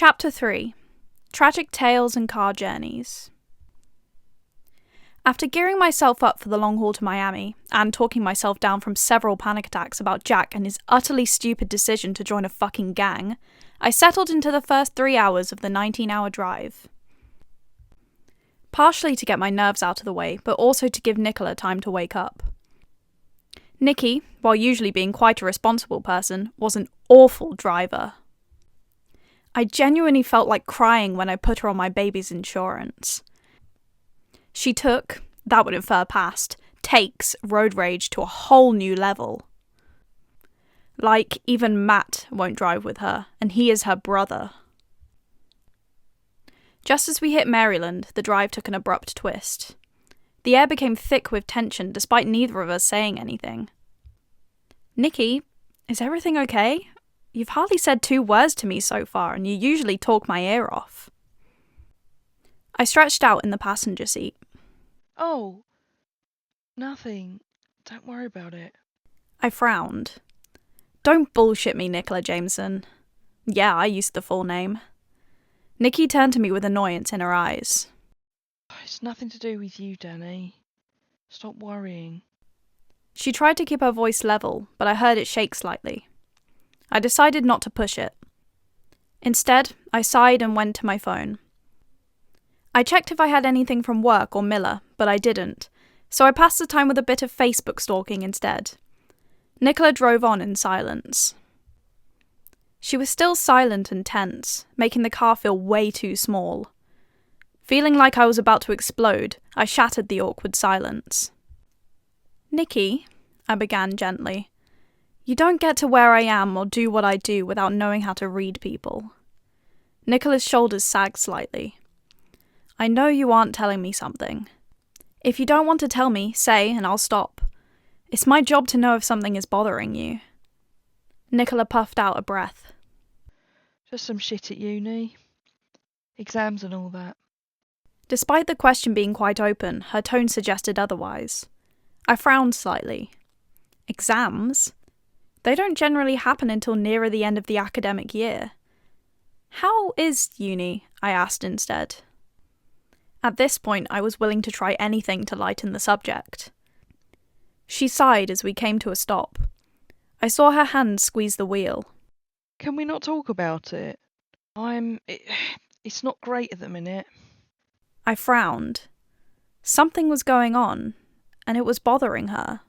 Chapter 3. Tragic Tales and Car Journeys. After gearing myself up for the long haul to Miami, and talking myself down from several panic attacks about Jack and his utterly stupid decision to join a fucking gang, I settled into the first 3 hours of the 19-hour drive. Partially to get my nerves out of the way, but also to give Nicola time to wake up. Nikki, while usually being quite a responsible person, was an awful driver. I genuinely felt like crying when I put her on my baby's insurance. She took, that would infer past, takes road rage to a whole new level. Like, even Matt won't drive with her, and he is her brother. Just as we hit Maryland, the drive took an abrupt twist. The air became thick with tension despite neither of us saying anything. "Nikki, is everything okay? You've hardly said 2 words to me so far, and you usually talk my ear off." I stretched out in the passenger seat. "Oh, nothing. Don't worry about it." I frowned. "Don't bullshit me, Nicola Jameson." Yeah, I used the full name. Nikki turned to me with annoyance in her eyes. "It's nothing to do with you, Danny. Stop worrying." She tried to keep her voice level, but I heard it shake slightly. I decided not to push it. Instead, I sighed and went to my phone. I checked if I had anything from work or Miller, but I didn't, so I passed the time with a bit of Facebook stalking instead. Nicola drove on in silence. She was still silent and tense, making the car feel way too small. Feeling like I was about to explode, I shattered the awkward silence. "Nikki," I began gently, "you don't get to where I am or do what I do without knowing how to read people." Nicola's shoulders sagged slightly. "I know you aren't telling me something. If you don't want to tell me, say, and I'll stop. It's my job to know if something is bothering you." Nicola puffed out a breath. "Just some shit at uni. Exams and all that." Despite the question being quite open, her tone suggested otherwise. I frowned slightly. Exams? They don't generally happen until nearer the end of the academic year. "How is uni?" I asked instead. At this point, I was willing to try anything to lighten the subject. She sighed as we came to a stop. I saw her hand squeeze the wheel. "Can we not talk about it? It's not great at the minute." I frowned. Something was going on, and it was bothering her.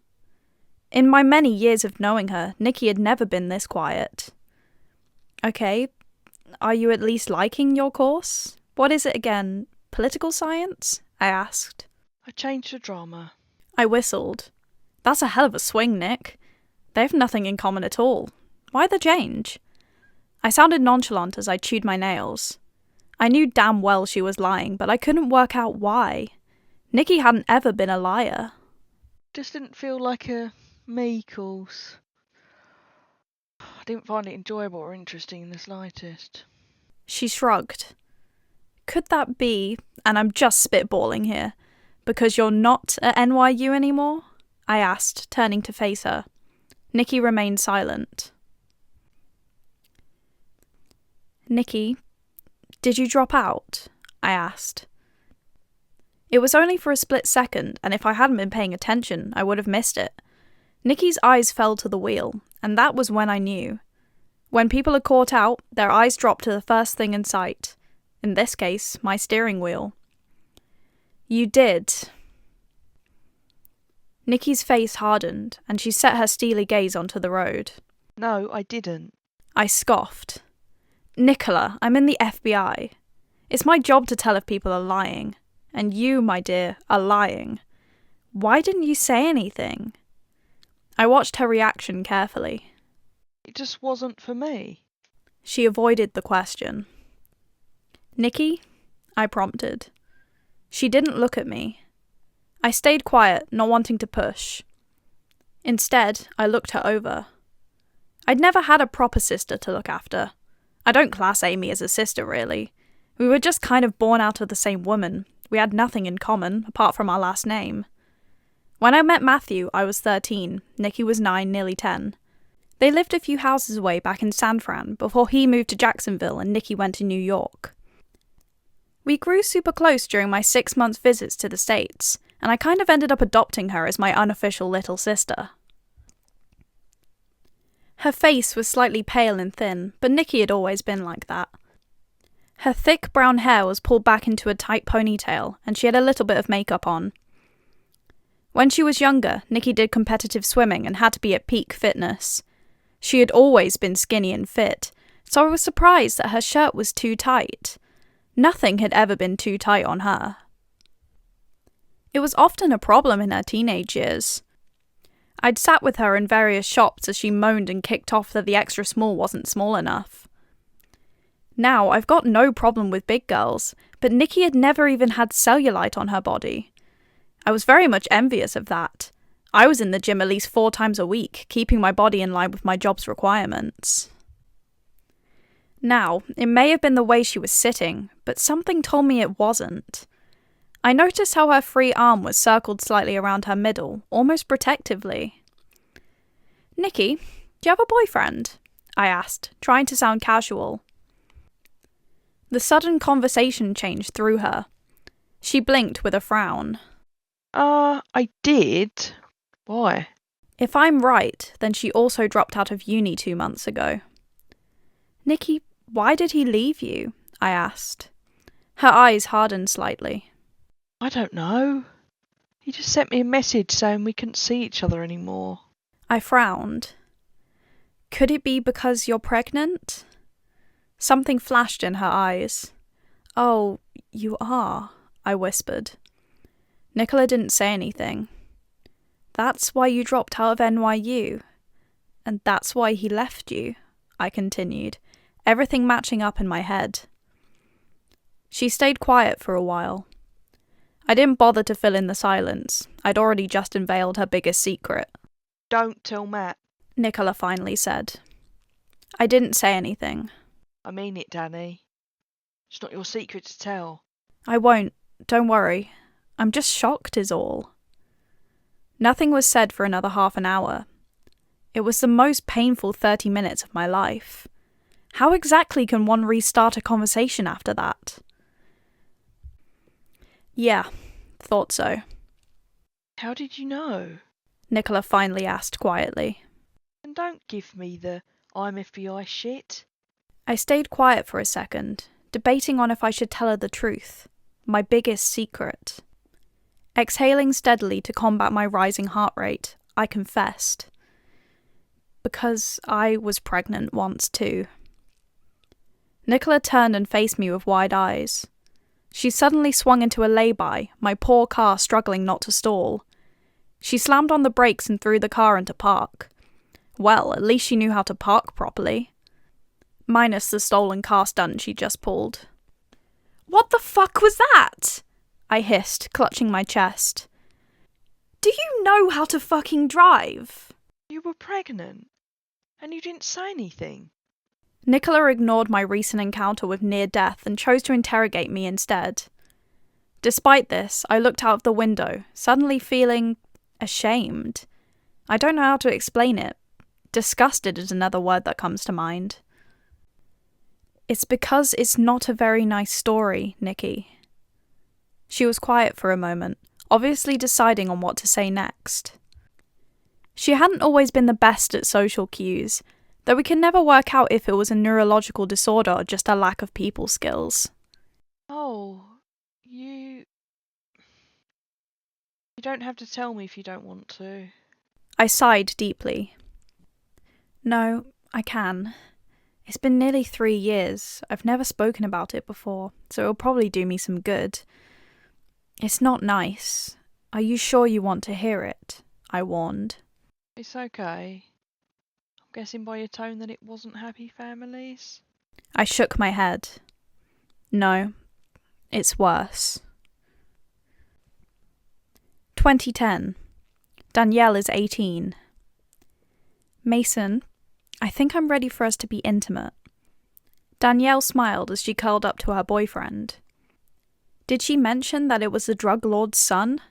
In my many years of knowing her, Nikki had never been this quiet. "Okay, are you at least liking your course? What is it again? Political science?" I asked. "I changed to drama." I whistled. "That's a hell of a swing, Nick. They have nothing in common at all. Why the change?" I sounded nonchalant as I chewed my nails. I knew damn well she was lying, but I couldn't work out why. Nikki hadn't ever been a liar. "Just didn't feel like a me course. I didn't find it enjoyable or interesting in the slightest." She shrugged. "Could that be, and I'm just spitballing here, because you're not at NYU anymore?" I asked, turning to face her. Nikki remained silent. "Nikki, did you drop out?" I asked. It was only for a split second, and if I hadn't been paying attention, I would have missed it. Nikki's eyes fell to the wheel, and that was when I knew. When people are caught out, their eyes drop to the first thing in sight. In this case, my steering wheel. "You did." Nikki's face hardened, and she set her steely gaze onto the road. "No, I didn't." I scoffed. "Nicola, I'm in the FBI. It's my job to tell if people are lying. And you, my dear, are lying. Why didn't you say anything?" I watched her reaction carefully. "It just wasn't for me." She avoided the question. "Nikki?" I prompted. She didn't look at me. I stayed quiet, not wanting to push. Instead, I looked her over. I'd never had a proper sister to look after. I don't class Amy as a sister, really. We were just kind of born out of the same woman. We had nothing in common, apart from our last name. When I met Matthew, I was 13. Nikki was 9, nearly 10. They lived a few houses away back in San Fran before he moved to Jacksonville and Nikki went to New York. We grew super close during my 6-month visits to the States, and I kind of ended up adopting her as my unofficial little sister. Her face was slightly pale and thin, but Nikki had always been like that. Her thick brown hair was pulled back into a tight ponytail, and she had a little bit of makeup on. When she was younger, Nikki did competitive swimming and had to be at peak fitness. She had always been skinny and fit, so I was surprised that her shirt was too tight. Nothing had ever been too tight on her. It was often a problem in her teenage years. I'd sat with her in various shops as she moaned and kicked off that the extra small wasn't small enough. Now, I've got no problem with big girls, but Nikki had never even had cellulite on her body. I was very much envious of that. I was in the gym at least 4 times a week, keeping my body in line with my job's requirements. Now, it may have been the way she was sitting, but something told me it wasn't. I noticed how her free arm was circled slightly around her middle, almost protectively. "Nikki, do you have a boyfriend?" I asked, trying to sound casual. The sudden conversation change threw her. She blinked with a frown. I did. Why? If I'm right, then she also dropped out of uni 2 months ago. "Nikki, why did he leave you?" I asked. Her eyes hardened slightly. I don't know. He just sent me a message saying we couldn't see each other anymore. I frowned. "Could it be because you're pregnant?" Something flashed in her eyes. "Oh, you are," I whispered. Nicola didn't say anything. "That's why you dropped out of NYU. And that's why he left you," I continued, everything matching up in my head. She stayed quiet for a while. I didn't bother to fill in the silence. I'd already just unveiled her biggest secret. "Don't tell Matt." Nicola finally said. I didn't say anything. "I mean it, Danny. It's not your secret to tell." "I won't. Don't worry. I'm just shocked is all." Nothing was said for another half an hour. It was the most painful 30 minutes of my life. How exactly can one restart a conversation after that? "Yeah, thought so." "How did you know?" Nicola finally asked quietly. And don't give me the I'm FBI shit. I stayed quiet for a second, debating on if I should tell her the truth, my biggest secret. Exhaling steadily to combat my rising heart rate, I confessed. Because I was pregnant once too. Nicola turned and faced me with wide eyes. She suddenly swung into a lay-by, my poor car struggling not to stall. She slammed on the brakes and threw the car into park. Well, at least she knew how to park properly. Minus the stolen car stunt she just pulled. "What the fuck was that?" I hissed, clutching my chest. "Do you know how to fucking drive?" You were pregnant, and you didn't say anything. Nicola ignored my recent encounter with near death and chose to interrogate me instead. Despite this, I looked out of the window, suddenly feeling ashamed. I don't know how to explain it. Disgusted is another word that comes to mind. "It's because it's not a very nice story, Nikki." She was quiet for a moment, obviously deciding on what to say next. She hadn't always been the best at social cues, though we could never work out if it was a neurological disorder or just a lack of people skills. Oh, you don't have to tell me if you don't want to. I sighed deeply. "No, I can. It's been nearly 3 years. I've never spoken about it before, so it'll probably do me some good. It's not nice. Are you sure you want to hear it?" I warned. It's okay. I'm guessing by your tone that it wasn't happy families. I shook my head. "No, it's worse." 2010. Danielle is 18. "Mason, I think I'm ready for us to be intimate." Danielle smiled as she curled up to her boyfriend. "Did she mention that it was the drug lord's son?"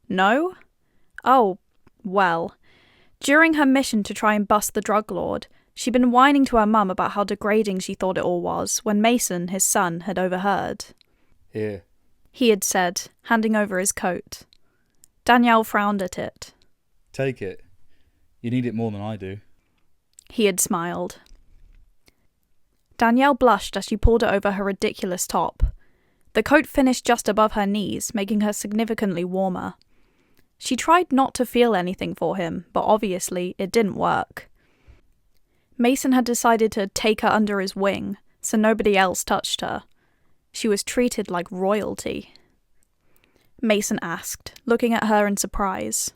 "No? Oh, well. During her mission to try and bust the drug lord, she'd been whining to her mum about how degrading she thought it all was when Mason, his son, had overheard. Here. He had said, handing over his coat. Danielle frowned at it. Take it. You need it more than I do. He had smiled. Danielle blushed as she pulled it over her ridiculous top. The coat finished just above her knees, making her significantly warmer. She tried not to feel anything for him, but obviously it didn't work. Mason had decided to take her under his wing, so nobody else touched her. She was treated like royalty. Mason asked, looking at her in surprise.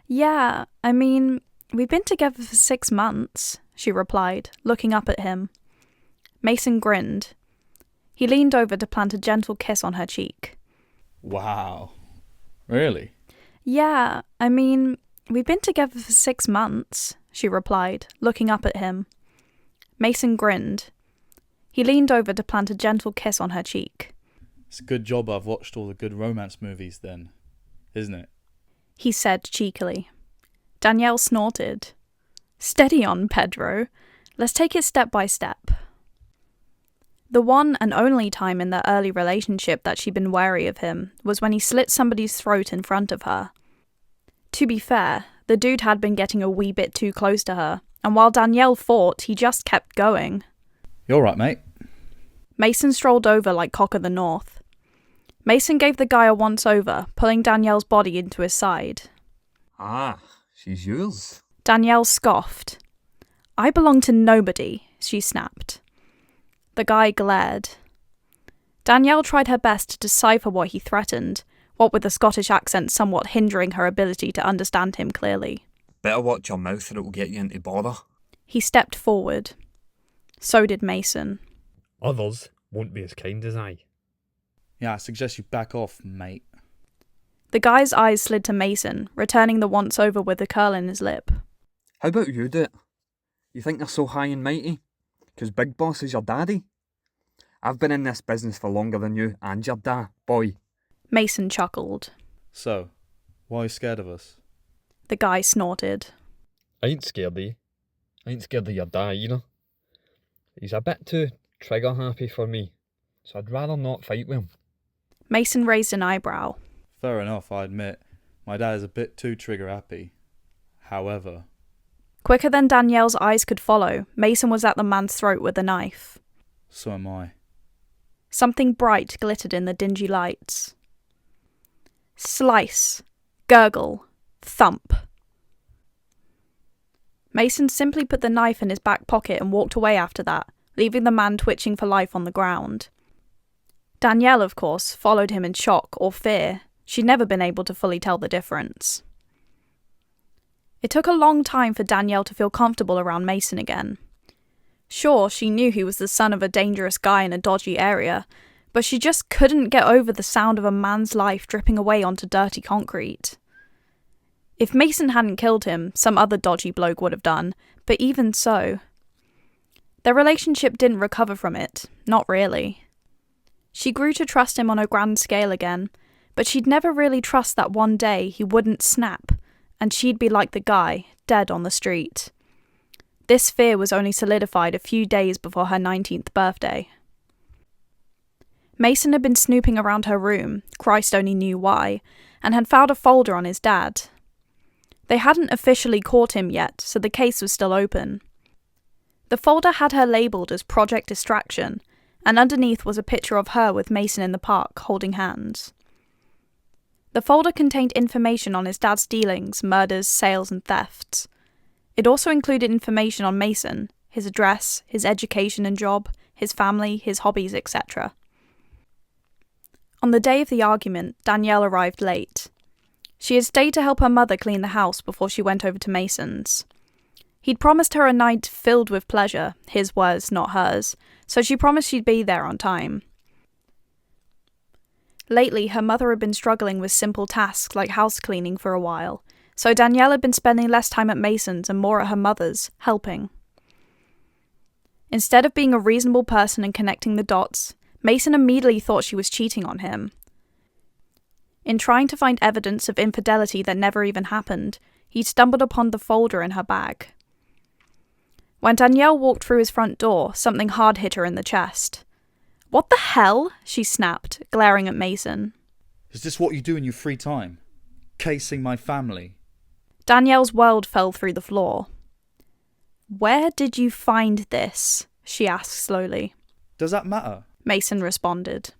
Yeah, I mean, we've been together for 6 months, she replied, looking up at him. Mason grinned. He leaned over to plant a gentle kiss on her cheek. Wow. Really? Yeah, I mean, we've been together for 6 months, she replied, looking up at him. Mason grinned. He leaned over to plant a gentle kiss on her cheek. It's a good job I've watched all the good romance movies then, isn't it? He said cheekily. Danielle snorted. Steady on, Pedro. Let's take it step by step. The one and only time in their early relationship that she'd been wary of him was when he slit somebody's throat in front of her. To be fair, the dude had been getting a wee bit too close to her, and while Danielle fought, he just kept going. You all right, mate? Mason strolled over like Cock of the North. Mason gave the guy a once-over, pulling Danielle's body into his side. Ah, she's yours. Danielle scoffed. I belong to nobody, she snapped. The guy glared. Danielle tried her best to decipher what he threatened, what with the Scottish accent somewhat hindering her ability to understand him clearly. Better watch your mouth or it'll get you into bother. He stepped forward. So did Mason. Others won't be as kind as I. Yeah, I suggest you back off, mate. The guy's eyes slid to Mason, returning the once-over with a curl in his lip. How about you do it? You think you're so high and mighty? 'Cause Big Boss is your daddy? I've been in this business for longer than you and your dad, boy. Mason chuckled. So, why are you scared of us? The guy snorted. I ain't scared of you. I ain't scared of your dad either. He's a bit too trigger happy for me, so I'd rather not fight with him. Mason raised an eyebrow. Fair enough, I admit. My dad is a bit too trigger happy. However... Quicker than Danielle's eyes could follow, Mason was at the man's throat with a knife. So am I. Something bright glittered in the dingy lights. Slice. Gurgle. Thump. Mason simply put the knife in his back pocket and walked away after that, leaving the man twitching for life on the ground. Danielle, of course, followed him in shock or fear. She'd never been able to fully tell the difference. It took a long time for Danielle to feel comfortable around Mason again. Sure, she knew he was the son of a dangerous guy in a dodgy area, but she just couldn't get over the sound of a man's life dripping away onto dirty concrete. If Mason hadn't killed him, some other dodgy bloke would have done, but even so. Their relationship didn't recover from it, not really. She grew to trust him on a grand scale again, but she'd never really trust that one day he wouldn't snap, and she'd be like the guy, dead on the street. This fear was only solidified a few days before her 19th birthday. Mason had been snooping around her room, Christ only knew why, and had found a folder on his dad. They hadn't officially caught him yet, so the case was still open. The folder had her labelled as Project Distraction, and underneath was a picture of her with Mason in the park, holding hands. The folder contained information on his dad's dealings, murders, sales and thefts. It also included information on Mason, his address, his education and job, his family, his hobbies, etc. On the day of the argument, Danielle arrived late. She had stayed to help her mother clean the house before she went over to Mason's. He'd promised her a night filled with pleasure, his words, not hers, so she promised she'd be there on time. Lately, her mother had been struggling with simple tasks like house cleaning for a while, so Danielle had been spending less time at Mason's and more at her mother's, helping. Instead of being a reasonable person and connecting the dots, Mason immediately thought she was cheating on him. In trying to find evidence of infidelity that never even happened, He stumbled upon the folder in her bag. When Danielle walked through his front door, something hard hit her in the chest. "What the hell?" she snapped, glaring at Mason. Is this what you do in your free time? Casing my family? Danielle's world fell through the floor. "Where did you find this?" she asked slowly. Does that matter? Mason responded.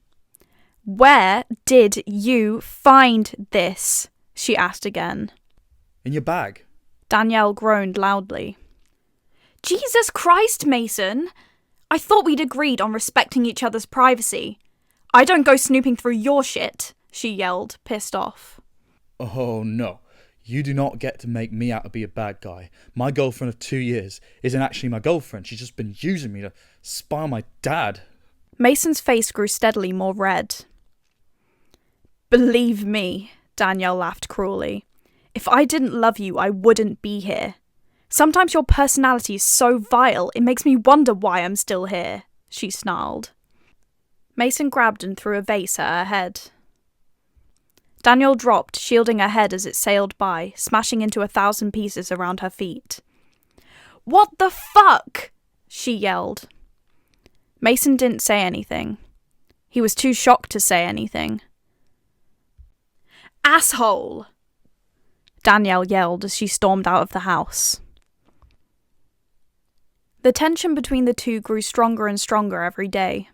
"Where did you find this?" she asked again. In your bag? Danielle groaned loudly. "Jesus Christ, Mason! I thought we'd agreed on respecting each other's privacy. I don't go snooping through your shit," she yelled, pissed off. Oh no, you do not get to make me out to be a bad guy. My girlfriend of 2 years isn't actually my girlfriend. She's just been using me to spy on my dad. Mason's face grew steadily more red. "Believe me," Danielle laughed cruelly. "If I didn't love you, I wouldn't be here. Sometimes your personality is so vile, it makes me wonder why I'm still here," she snarled. Mason grabbed and threw a vase at her head. Danielle dropped, shielding her head as it sailed by, smashing into 1,000 pieces around her feet. "What the fuck?" she yelled. Mason didn't say anything. He was too shocked to say anything. "Asshole!" Danielle yelled as she stormed out of the house. The tension between the two grew stronger and stronger every day.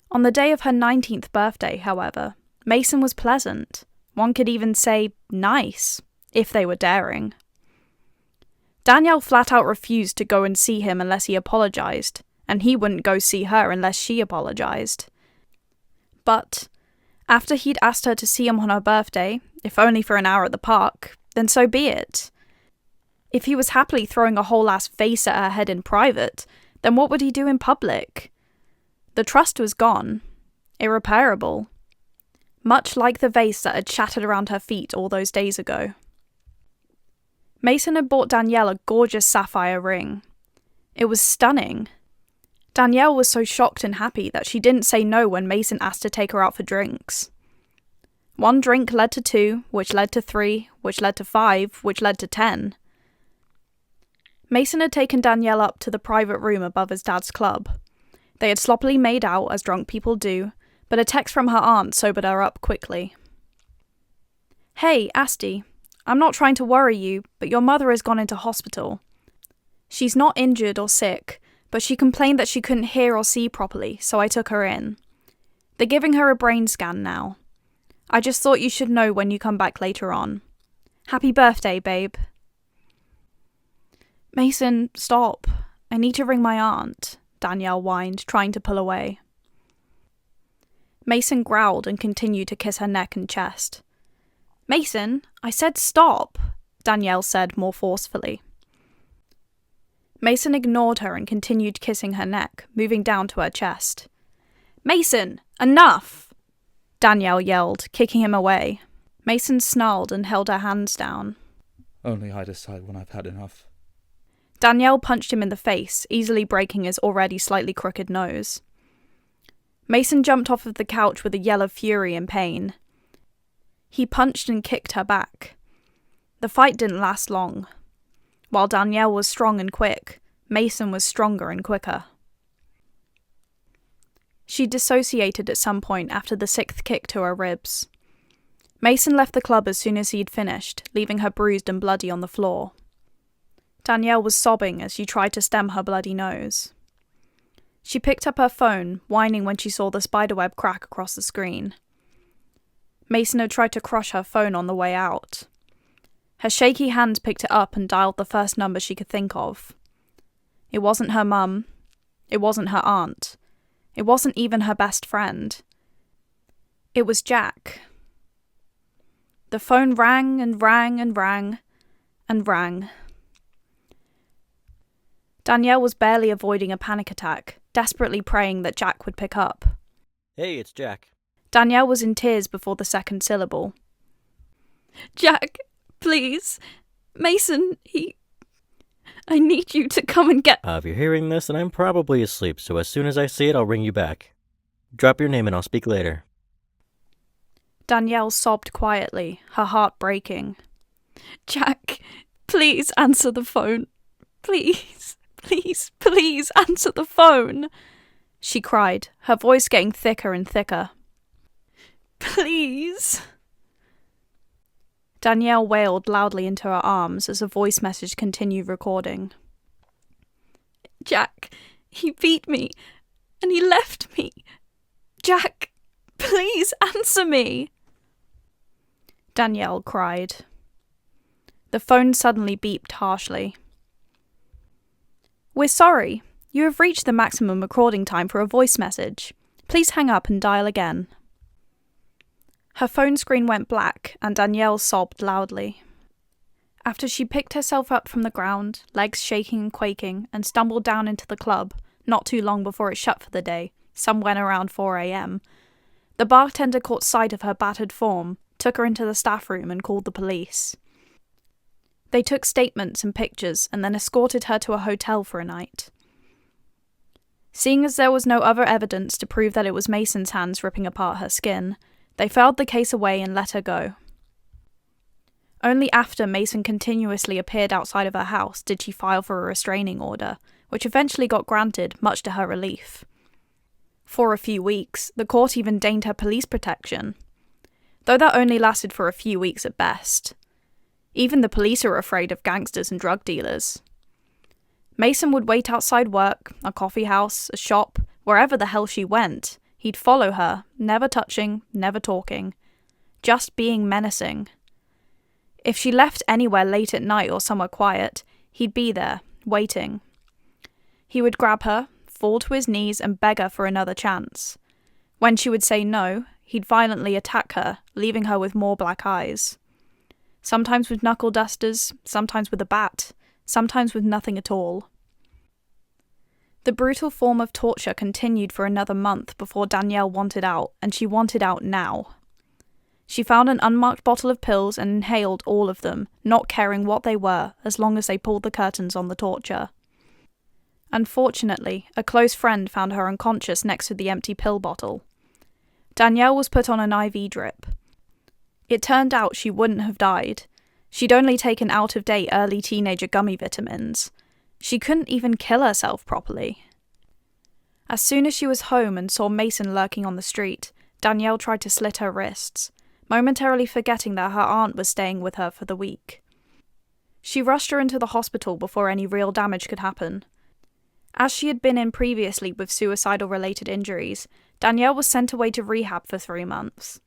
On the day of her 19th birthday, however, Mason was pleasant. One could even say nice, if they were daring. Danielle flat out refused to go and see him unless he apologized, and he wouldn't go see her unless she apologized. But after he'd asked her to see him on her birthday, if only for an hour at the park, then so be it. If he was happily throwing a whole-ass vase at her head in private, then what would he do in public? The trust was gone. Irreparable. Much like the vase that had shattered around her feet all those days ago. Mason had bought Danielle a gorgeous sapphire ring. It was stunning. Danielle was so shocked and happy that she didn't say no when Mason asked to take her out for drinks. One drink led to 2, which led to 3, which led to 5, which led to 10. Mason had taken Danielle up to the private room above his dad's club. They had sloppily made out, as drunk people do, but a text from her aunt sobered her up quickly. "Hey, Astrid, I'm not trying to worry you, but your mother has gone into hospital. She's not injured or sick, but she complained that she couldn't hear or see properly, so I took her in. They're giving her a brain scan now. I just thought you should know when you come back later on. Happy birthday, babe." "Mason, stop. I need to ring my aunt," Danielle whined, trying to pull away. Mason growled and continued to kiss her neck and chest. "Mason, I said stop," Danielle said more forcefully. Mason ignored her and continued kissing her neck, moving down to her chest. "Mason, enough!" Danielle yelled, kicking him away. Mason snarled and held her hands down. Only I decide when I've had enough. Danielle punched him in the face, easily breaking his already slightly crooked nose. Mason jumped off of the couch with a yell of fury and pain. He punched and kicked her back. The fight didn't last long. While Danielle was strong and quick, Mason was stronger and quicker. She dissociated at some point after the 6th kick to her ribs. Mason left the club as soon as he'd finished, leaving her bruised and bloody on the floor. Danielle was sobbing as she tried to stem her bloody nose. She picked up her phone, whining when she saw the spiderweb crack across the screen. Mason had tried to crush her phone on the way out. Her shaky hand picked it up and dialed the first number she could think of. It wasn't her mum. It wasn't her aunt. It wasn't even her best friend. It was Jack. The phone rang and rang and rang and rang. Danielle was barely avoiding a panic attack, desperately praying that Jack would pick up. "Hey, it's Jack." Danielle was in tears before the second syllable. "Jack, please. Mason, I need you to come and get..." If you're hearing this, then I'm probably asleep, so as soon as I see it, I'll ring you back. Drop your name and I'll speak later. Danielle sobbed quietly, her heart breaking. Jack, please answer the phone. Please, please, please answer the phone, she cried, her voice getting thicker and thicker. Please. Danielle wailed loudly into her arms as a voice message continued recording. Jack, he beat me, and he left me. Jack, please answer me. Danielle cried. The phone suddenly beeped harshly. We're sorry. You have reached the maximum recording time for a voice message. Please hang up and dial again. Her phone screen went black and Danielle sobbed loudly. After she picked herself up from the ground, legs shaking and quaking, and stumbled down into the club, not too long before it shut for the day, somewhere around 4 a.m., the bartender caught sight of her battered form, took her into the staff room and called the police. They took statements and pictures and then escorted her to a hotel for a night. Seeing as there was no other evidence to prove that it was Mason's hands ripping apart her skin, they filed the case away and let her go. Only after Mason continuously appeared outside of her house did she file for a restraining order, which eventually got granted, much to her relief. For a few weeks, the court even deigned her police protection, though that only lasted for a few weeks at best. Even the police are afraid of gangsters and drug dealers. Mason would wait outside work, a coffee house, a shop, wherever the hell she went. He'd follow her, never touching, never talking, just being menacing. If she left anywhere late at night or somewhere quiet, he'd be there, waiting. He would grab her, fall to his knees and beg her for another chance. When she would say no, he'd violently attack her, leaving her with more black eyes. Sometimes with knuckle dusters, sometimes with a bat, sometimes with nothing at all. The brutal form of torture continued for another month before Danielle wanted out, and she wanted out now. She found an unmarked bottle of pills and inhaled all of them, not caring what they were, as long as they pulled the curtains on the torture. Unfortunately, a close friend found her unconscious next to the empty pill bottle. Danielle was put on an IV drip. It turned out she wouldn't have died. She'd only taken out-of-date early teenager gummy vitamins. She couldn't even kill herself properly. As soon as she was home and saw Mason lurking on the street, Danielle tried to slit her wrists, momentarily forgetting that her aunt was staying with her for the week. She rushed her into the hospital before any real damage could happen. As she had been in previously with suicidal-related injuries, Danielle was sent away to rehab for 3 months.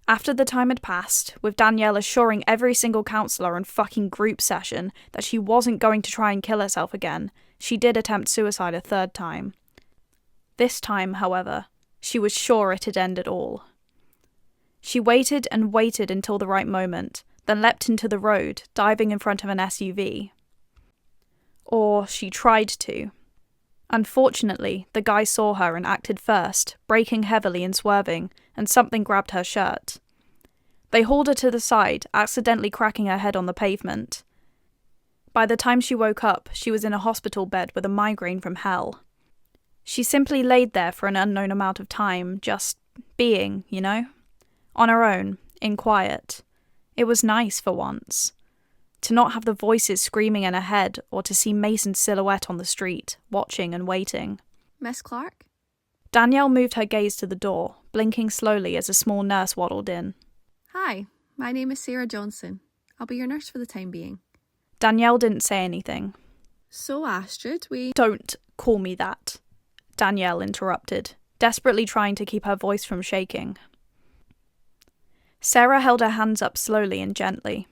After the time had passed, with Danielle assuring every single counsellor and fucking group session that she wasn't going to try and kill herself again, she did attempt suicide a 3rd time. This time, however, she was sure it had ended all. She waited and waited until the right moment, then leapt into the road, diving in front of an SUV. Or she tried to. Unfortunately, the guy saw her and acted first, braking heavily and swerving, and something grabbed her shirt. They hauled her to the side, accidentally cracking her head on the pavement. By the time she woke up, she was in a hospital bed with a migraine from hell. She simply laid there for an unknown amount of time, just being, you know? On her own, in quiet. It was nice for once. To not have the voices screaming in her head, or to see Mason's silhouette on the street, watching and waiting. Miss Clarke? Danielle moved her gaze to the door, blinking slowly as a small nurse waddled in. Hi, my name is Sarah Johnson. I'll be your nurse for the time being. Danielle didn't say anything. So, Astrid, Don't call me that, Danielle interrupted, desperately trying to keep her voice from shaking. Sarah held her hands up slowly and gently.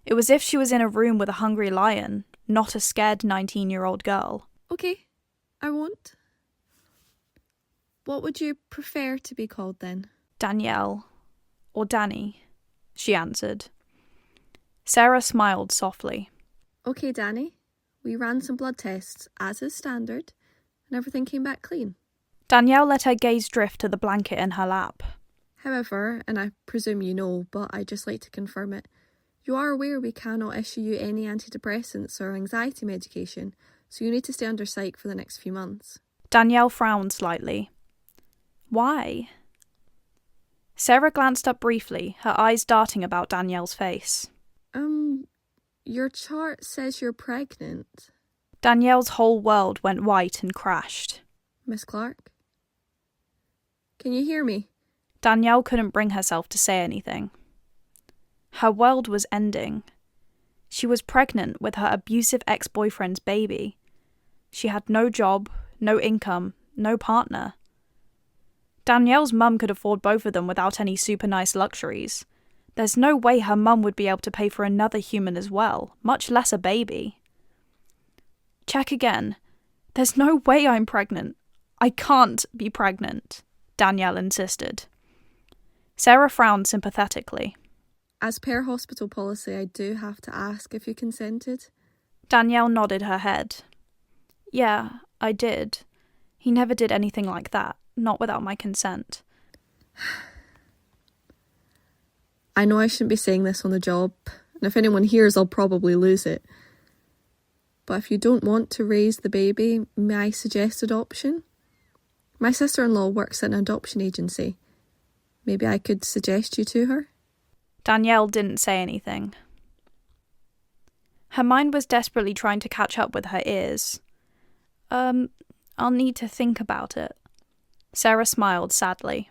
It was as if she was in a room with a hungry lion, not a scared 19-year-old girl. Okay, I won't. What would you prefer to be called then? Danielle, or Danny, she answered. Sarah smiled softly. Okay, Danny. We ran some blood tests, as is standard, and everything came back clean. Danielle let her gaze drift to the blanket in her lap. However, and I presume you know, but I'd just like to confirm it, you are aware we cannot issue you any antidepressants or anxiety medication, so you need to stay under psych for the next few months. Danielle frowned slightly. Why? Sarah glanced up briefly, her eyes darting about Danielle's face. Your chart says you're pregnant. Danielle's whole world went white and crashed. Miss Clarke? Can you hear me? Danielle couldn't bring herself to say anything. Her world was ending. She was pregnant with her abusive ex-boyfriend's baby. She had no job, no income, no partner. Danielle's mum could afford both of them without any super nice luxuries. There's no way her mum would be able to pay for another human as well, much less a baby. Check again. There's no way I'm pregnant. I can't be pregnant, Danielle insisted. Sarah frowned sympathetically. As per hospital policy, I do have to ask if you consented. Danielle nodded her head. Yeah, I did. He never did anything like that, not without my consent. I know I shouldn't be saying this on the job, and if anyone hears, I'll probably lose it. But if you don't want to raise the baby, may I suggest adoption? My sister-in-law works at an adoption agency. Maybe I could suggest you to her? Danielle didn't say anything. Her mind was desperately trying to catch up with her ears. I'll need to think about it. Sarah smiled sadly.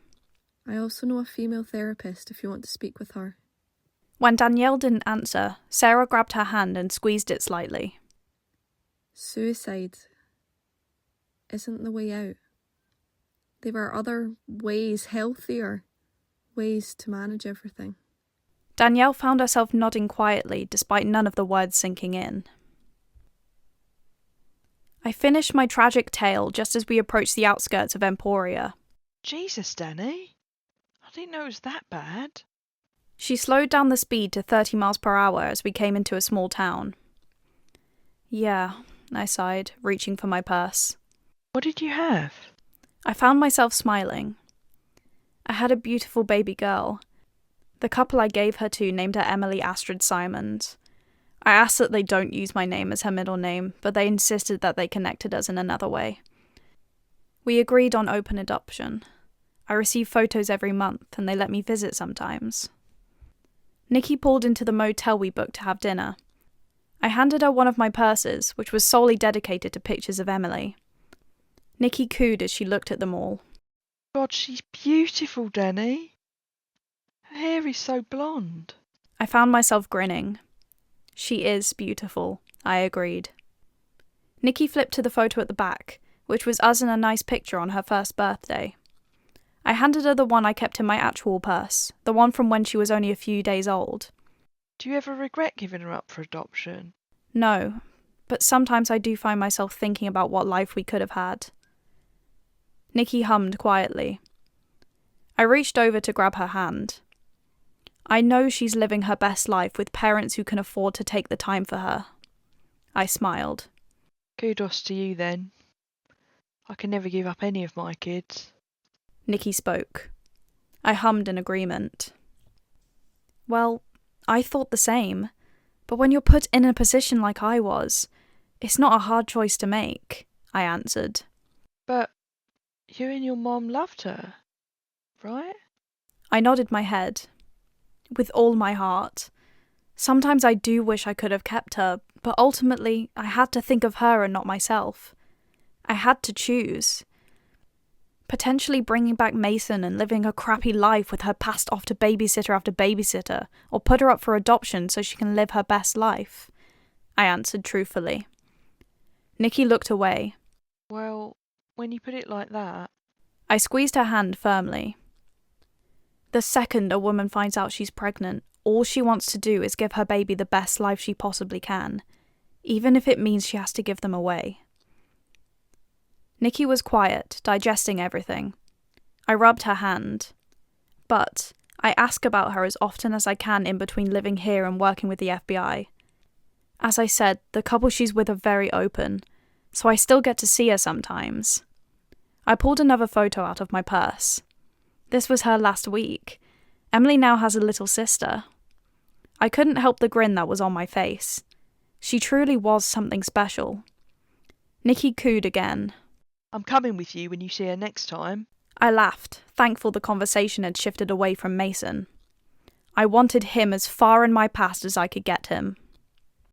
I also know a female therapist if you want to speak with her. When Danielle didn't answer, Sarah grabbed her hand and squeezed it slightly. Suicide isn't the way out. There are other ways, healthier ways to manage everything. Danielle found herself nodding quietly despite none of the words sinking in. I finished my tragic tale just as we approached the outskirts of Emporia. Jesus, Danny. I didn't know it was that bad. She slowed down the speed to 30 miles per hour as we came into a small town. Yeah, I sighed, reaching for my purse. What did you have? I found myself smiling. I had a beautiful baby girl. The couple I gave her to named her Emily Astrid Simons. I asked that they don't use my name as her middle name, but they insisted that they connected us in another way. We agreed on open adoption. I receive photos every month, and they let me visit sometimes. Nikki pulled into the motel we booked to have dinner. I handed her one of my purses, which was solely dedicated to pictures of Emily. Nikki cooed as she looked at them all. God, she's beautiful, Danny. Her hair is so blonde. I found myself grinning. She is beautiful, I agreed. Nikki flipped to the photo at the back, which was us in a nice picture on her first birthday. I handed her the one I kept in my actual purse, the one from when she was only a few days old. Do you ever regret giving her up for adoption? No, but sometimes I do find myself thinking about what life we could have had. Nikki hummed quietly. I reached over to grab her hand. I know she's living her best life with parents who can afford to take the time for her. I smiled. Kudos to you then. I can never give up any of my kids. Nikki spoke. I hummed in agreement. Well, I thought the same, but when you're put in a position like I was, it's not a hard choice to make, I answered. But you and your mom loved her, right? I nodded my head. With all my heart. Sometimes I do wish I could have kept her, but ultimately I had to think of her and not myself. I had to choose. Potentially bringing back Mason and living a crappy life with her passed off to babysitter after babysitter, or put her up for adoption so she can live her best life. I answered truthfully. Nikki looked away. Well, when you put it like that... I squeezed her hand firmly. The second a woman finds out she's pregnant, all she wants to do is give her baby the best life she possibly can, even if it means she has to give them away. Nikki was quiet, digesting everything. I rubbed her hand. But I ask about her as often as I can in between living here and working with the FBI. As I said, the couple she's with are very open, so I still get to see her sometimes. I pulled another photo out of my purse. This was her last week. Emily now has a little sister. I couldn't help the grin that was on my face. She truly was something special. Nikki cooed again. I'm coming with you when you see her next time. I laughed, thankful the conversation had shifted away from Mason. I wanted him as far in my past as I could get him.